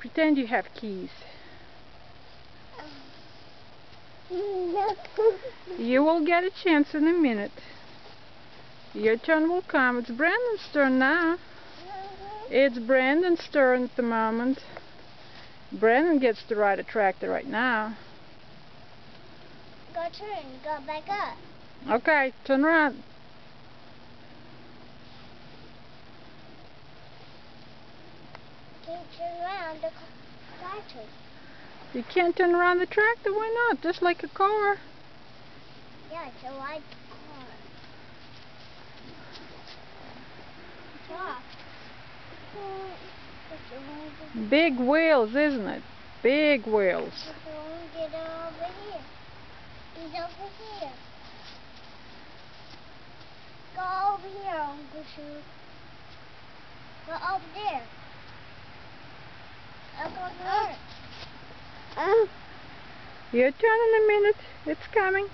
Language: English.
Pretend you have keys. You will get a chance in a minute. Your turn will come. It's Brendon's turn now. It's Brendon's turn at the moment. Brendon gets to ride a tractor right now. Go turn, go back up. Okay, turn around. Can't turn around the tractor. You can't turn around the tractor? Why not? Just like a car. Yeah, it's a white car. Big wheels, isn't it? Big wheels. Get over here. He's over here. Go over here, Uncle Sue. Go over there. Up over there. Your turn in a minute. It's coming.